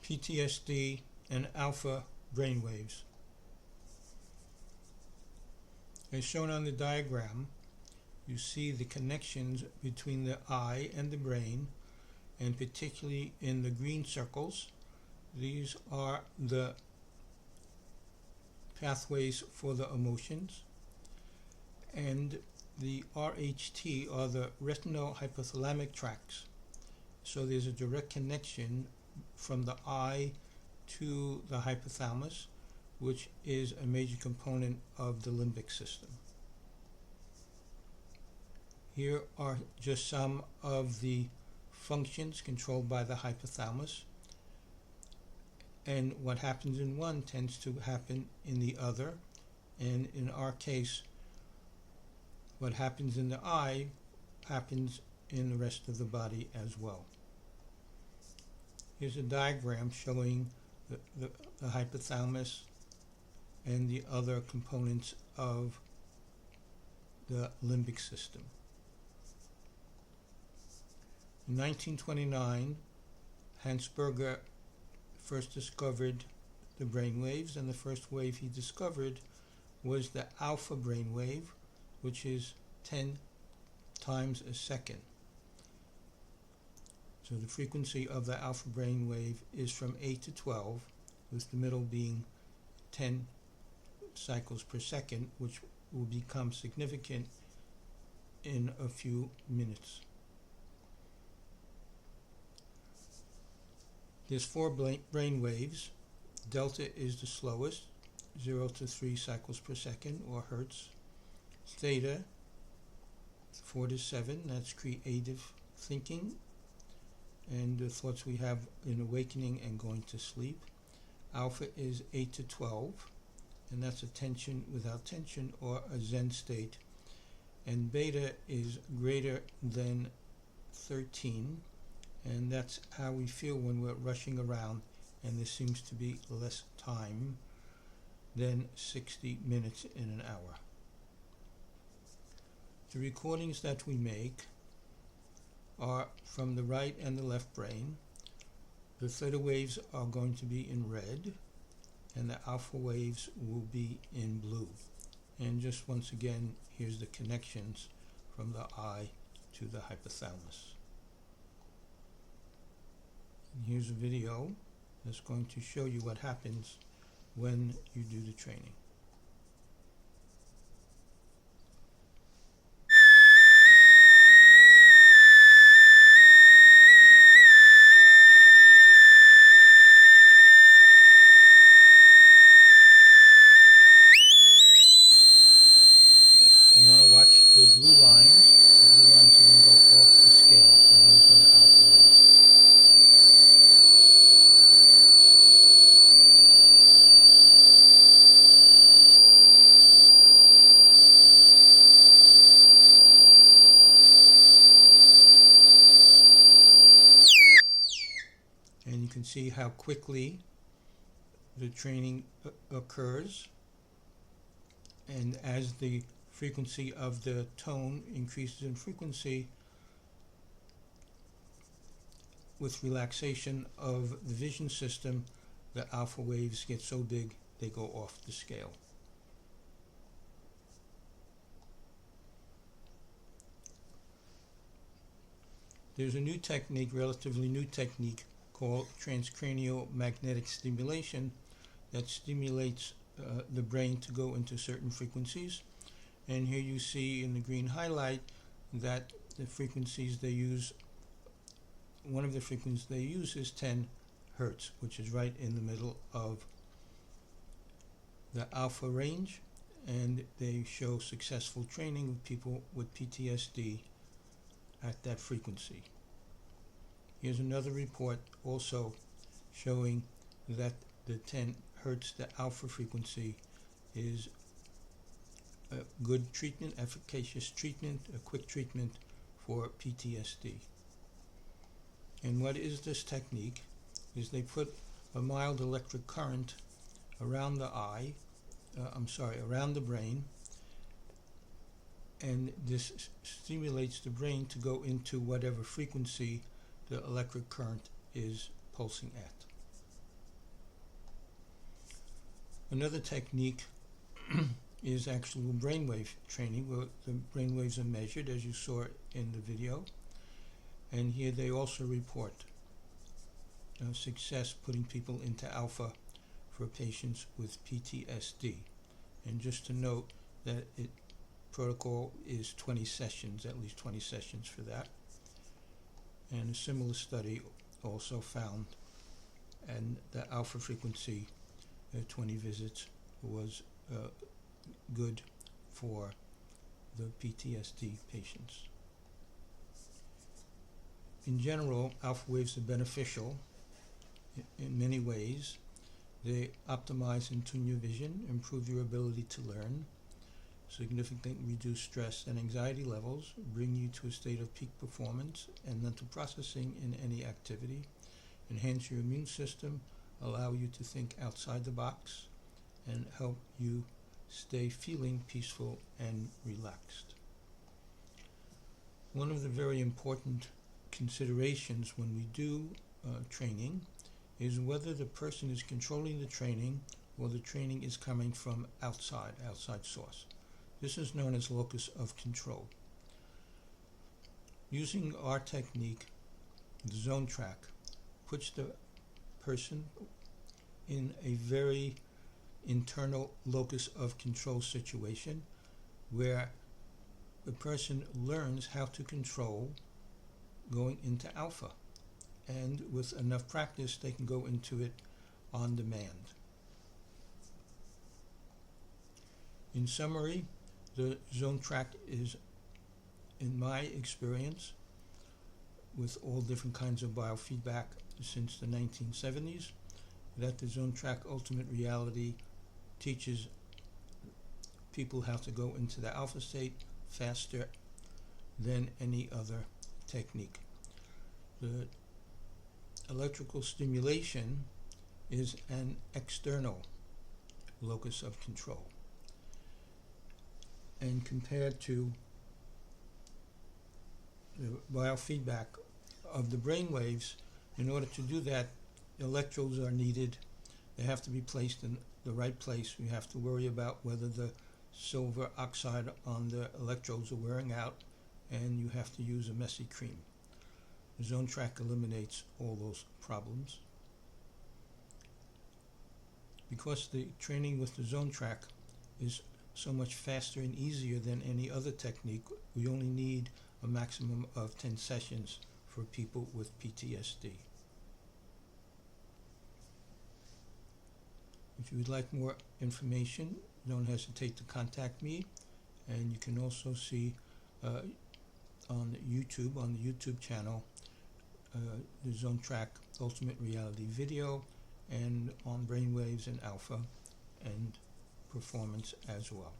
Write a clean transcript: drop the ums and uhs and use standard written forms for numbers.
PTSD and alpha brainwaves. As shown on the diagram, you see the connections between the eye and the brain, and particularly in the green circles. These are the pathways for the emotions, and the RHT are the retinal hypothalamic tracts. So there's a direct connection from the eye to the hypothalamus, which is a major component of the limbic system. Here are just some of the functions controlled by the hypothalamus, and what happens in one tends to happen in the other, and in our case, what happens in the eye happens in the rest of the body as well. Here's a diagram showing the hypothalamus and the other components of the limbic system. In 1929, Hans Berger first discovered the brain waves, and the first wave he discovered was the alpha brain wave, which is 10 times a second. So the frequency of the alpha brain wave is from 8 to 12, with the middle being 10 cycles per second, which will become significant in a few minutes. There's 4 brain waves. Delta is the slowest, 0 to 3 cycles per second, or hertz. Theta, 4 to 7, that's creative thinking and the thoughts we have in awakening and going to sleep. Alpha is 8 to 12, and that's attention without tension, or a Zen state. And beta is greater than 13, and that's how we feel when we're rushing around and there seems to be less time than 60 minutes in an hour. The recordings that we make are from the right and the left brain. The theta waves are going to be in red, and the alpha waves will be in blue. And just once again, here's the connections from the eye to the hypothalamus. And here's a video that's going to show you what happens when you do the training. You want to watch the blue lines. The blue lines are going to go off the scale, and those are the alpha waves. And you can see how quickly the training occurs, and as the frequency of the tone increases in frequency, with relaxation of the vision system, the alpha waves get so big they go off the scale. There's a new technique, relatively new technique, called transcranial magnetic stimulation that stimulates the brain to go into certain frequencies. And here you see in the green highlight that the frequencies they use, one of the frequencies they use is 10 hertz, which is right in the middle of the alpha range, and they show successful training with people with PTSD at that frequency. Here's another report also showing that the 10 hertz, the alpha frequency, is a good treatment, efficacious treatment, a quick treatment for PTSD. And what is this technique? Is they put a mild electric current around the eye, around the brain, and this stimulates the brain to go into whatever frequency the electric current is pulsing at. Another technique is actual brainwave training, where the brainwaves are measured, as you saw in the video, and here they also report success putting people into alpha for patients with PTSD. And just to note that protocol is 20 sessions, at least 20 sessions for that. And a similar study also found and the alpha frequency at 20 visits was good for the PTSD patients. In general, alpha waves are beneficial in many ways. They optimize and tune your vision, improve your ability to learn, significantly reduce stress and anxiety levels, bring you to a state of peak performance and mental processing in any activity, enhance your immune system, allow you to think outside the box, and help you stay feeling peaceful and relaxed. One of the very important considerations when we do training is whether the person is controlling the training or the training is coming from outside source. This is known as locus of control. Using our technique, the Zone-Trac, puts the person in a very internal locus of control situation where the person learns how to control going into alpha, and with enough practice they can go into it on demand. In summary, the Zone-Trac is, in my experience, with all different kinds of biofeedback since the 1970s, that the Zone-Trac Ultimate Reality teaches people how to go into the alpha state faster than any other technique. The electrical stimulation is an external locus of control, and compared to the biofeedback of the brain waves, in order to do that, electrodes are needed. They have to be placed in the right place. We have to worry about whether the silver oxide on the electrodes are wearing out, and you have to use a messy cream. The Zone-Trac eliminates all those problems. Because the training with the Zone-Trac is so much faster and easier than any other technique, we only need a maximum of 10 sessions for people with PTSD. If you would like more information, don't hesitate to contact me, and you can also see on YouTube, on the YouTube channel, the Zone-Trac Ultimate Reality video, and on brainwaves and alpha and performance as well.